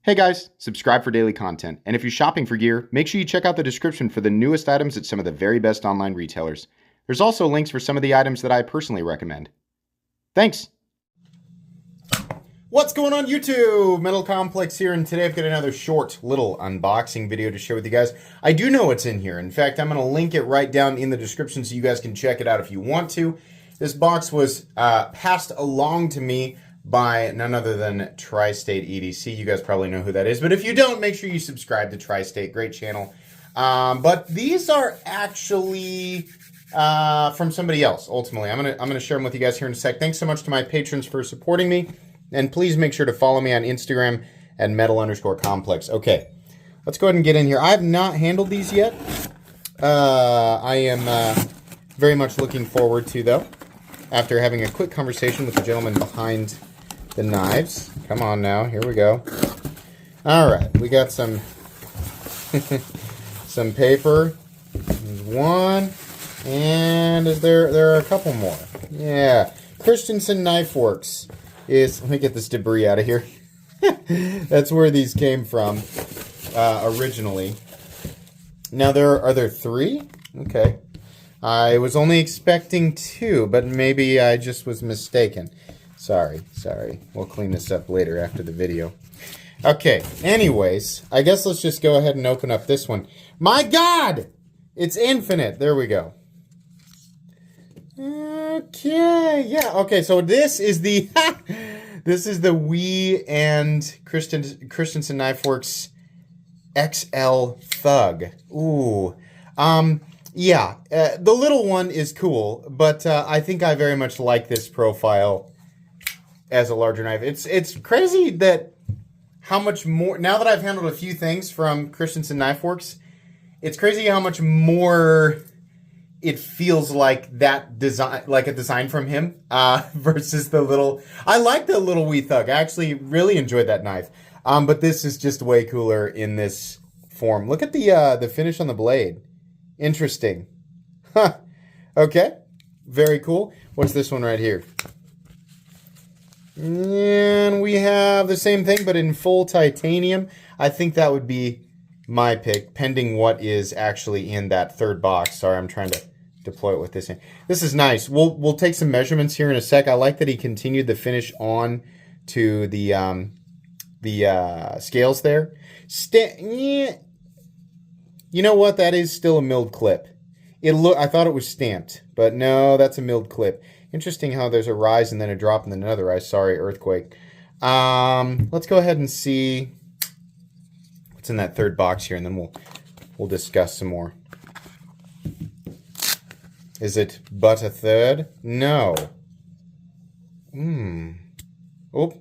Hey guys, subscribe for daily content. And if you're shopping for gear, make sure you check out the description for the newest items at some of the very best online retailers. There's also links for some of the items that I personally recommend. Thanks! What's going on YouTube? Metal Complex here, and today I've got another short little unboxing video to share with you guys. I do know what's in here. In fact, I'm going to link it right down in the description so you guys can check it out if you want to. This box was passed along to me by none other than Tri-State EDC. You guys probably know who that is, but if you don't, make sure you subscribe to Tri-State. Great channel. But these are actually from somebody else. Ultimately, I'm gonna share them with you guys here in a sec. Thanks so much to my patrons for supporting me, and please make sure to follow me on Instagram at metal_complex. Okay, let's go ahead and get in here. I have not handled these yet. I am very much looking forward to, though, after having a quick conversation with the gentleman behind the knives. Come on now, here we go. All right, we got some some paper. There's one, and there are a couple more. Yeah, Christensen Knife Works is. Let me get this debris out of here. That's where these came from originally. Now are there three? Okay. I was only expecting two, but maybe I just was mistaken. Sorry. We'll clean this up later after the video. Okay, anyways, I guess let's just go ahead and open up this one. My God! It's infinite. There we go. Okay, yeah, okay, so this is the this is the WE and Christensen Knife Works XL Thug. Ooh. Yeah, the little one is cool, but I think I very much like this profile as a larger knife. It's crazy that how much more, now that I've handled a few things from Christensen Knife Works, it's crazy how much more it feels like that design, like a design from him, versus the little, I like the little WE Thug. I actually really enjoyed that knife, but this is just way cooler in this form. Look at the finish on the blade. Interesting. Huh. Okay. Very cool. What's this one right here? And we have the same thing, but in full titanium. I think that would be my pick, pending what is actually in that third box. Sorry, I'm trying to deploy it with this. This is nice. We'll take some measurements here in a sec. I like that he continued the finish on to the scales there. You know what? That is still a milled clip. I thought it was stamped, but no, that's a milled clip. Interesting how there's a rise and then a drop and then another rise. Sorry, earthquake. Let's go ahead and see what's in that third box here, and then we'll discuss some more. Is it but a third? No. Oh.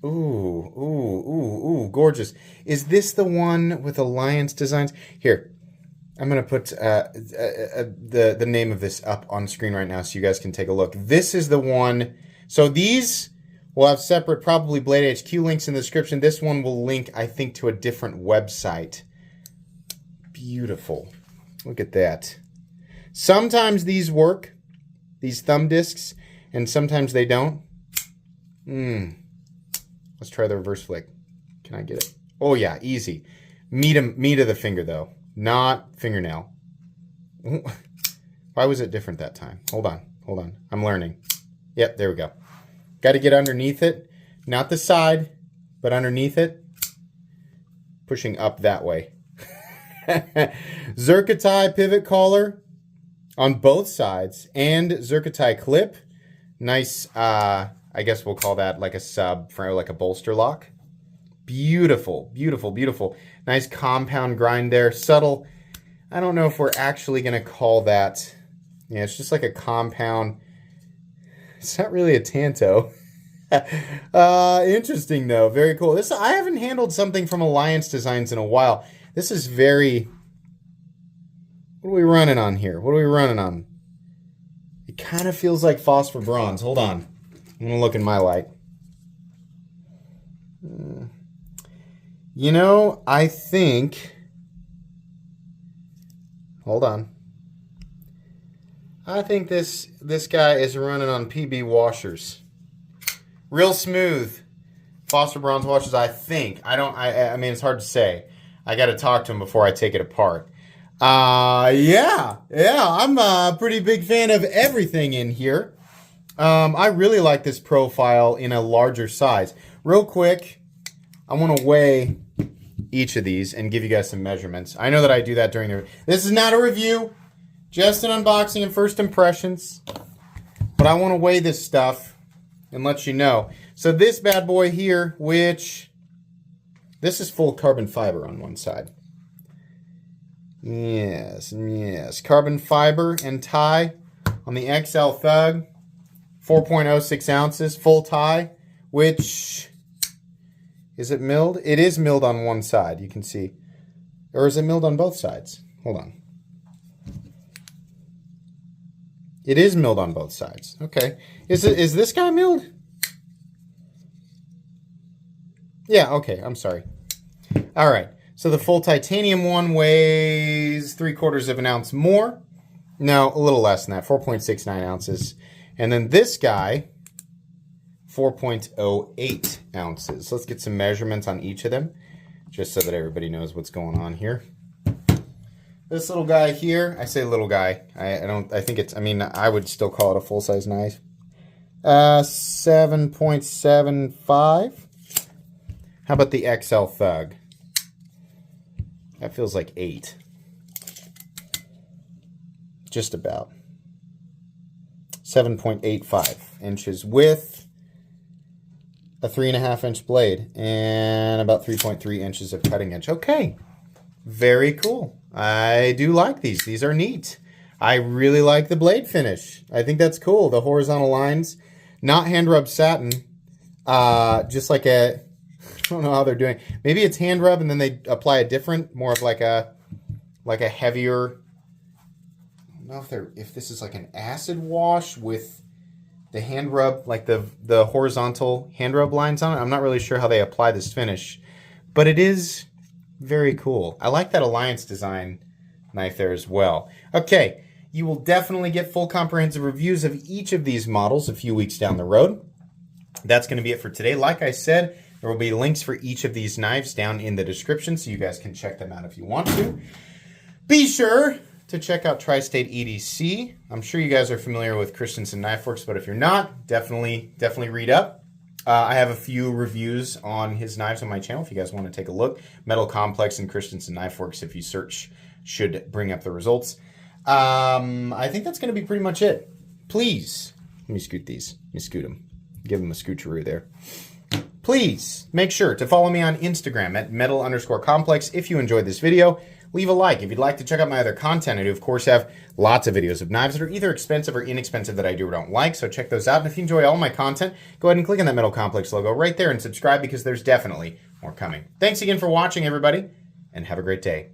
Ooh, gorgeous. Is this the one with Alliance Designs? Here, I'm going to put the name of this up on screen right now so you guys can take a look. This is the one. So these will have separate, probably Blade HQ links in the description. This one will link, I think, to a different website. Beautiful. Look at that. Sometimes these work, these thumb discs, and sometimes they don't. Let's try the reverse flick. Can I get it? Oh yeah, easy. Meat of the finger though, not fingernail. Why was it different that time? Hold on. I'm learning. Yep, there we go. Got to get underneath it, not the side, but underneath it. Pushing up that way. Zircotai pivot collar on both sides and Zircotai clip. Nice. I guess we'll call that like a sub for like a bolster lock. Beautiful. Nice compound grind there. Subtle. I don't know if we're actually going to call that. Yeah, it's just like a compound. It's not really a tanto. Interesting though. Very cool. I haven't handled something from Alliance Designs in a while. This is very. What are we running on here? It kind of feels like phosphor bronze. Hold on. I'm going to look in my light. You know, I think... Hold on. I think this guy is running on PB washers. Real smooth. Foster bronze washes, I think. I mean, it's hard to say. I got to talk to him before I take it apart. Yeah, I'm a pretty big fan of everything in here. I really like this profile in a larger size. Real quick, I want to weigh each of these and give you guys some measurements. I know that I do that during the... This is not a review, just an unboxing and first impressions. But I want to weigh this stuff and let you know. So this bad boy here, which... This is full carbon fiber on one side. Yes. Carbon fiber and tie on the XL Thug. 4.06 ounces, full tie, which... Is it milled? It is milled on one side, you can see. Or is it milled on both sides? Hold on. It is milled on both sides. Okay. Is this guy milled? Yeah, okay, I'm sorry. All right. So the full titanium one weighs 3/4 of an ounce more. No, a little less than that, 4.69 ounces. And then this guy, 4.08 ounces. So let's get some measurements on each of them, just so that everybody knows what's going on here. This little guy here, I say little guy. I think it's, I mean, I would still call it a full-size knife. 7.75. How about the XL Thug? That feels like 8. Just about. 7.85 inches width. A 3.5-inch blade. And about 3.3 inches of cutting edge. Okay. Very cool. I do like these. These are neat. I really like the blade finish. I think that's cool. The horizontal lines. Not hand rubbed satin. Just like a... I don't know how they're doing. Maybe it's hand rub and then they apply a different, more of like a heavier. I don't know if this is like an acid wash with the hand rub, like the horizontal hand rub lines on it. I'm not really sure how they apply this finish, but it is very cool. I like that Alliance design knife there as well. Okay, you will definitely get full comprehensive reviews of each of these models a few weeks down the road. That's going to be it for today. Like I said, there will be links for each of these knives down in the description, so you guys can check them out if you want to. Be sure to check out Tri-State EDC. I'm sure you guys are familiar with Christensen Knife Works, but if you're not, definitely read up. I have a few reviews on his knives on my channel if you guys want to take a look. Metal Complex and Christensen Knife Works, if you search, should bring up the results. I think that's going to be pretty much it. Please, let me scoot these. Let me scoot them. Give them a scoocheroo there. Please make sure to follow me on Instagram at metal_complex. If you enjoyed this video, leave a like. If you'd like to check out my other content, I do, of course, have lots of videos of knives that are either expensive or inexpensive that I do or don't like, so check those out. And if you enjoy all my content, go ahead and click on that Metal Complex logo right there and subscribe because there's definitely more coming. Thanks again for watching, everybody, and have a great day.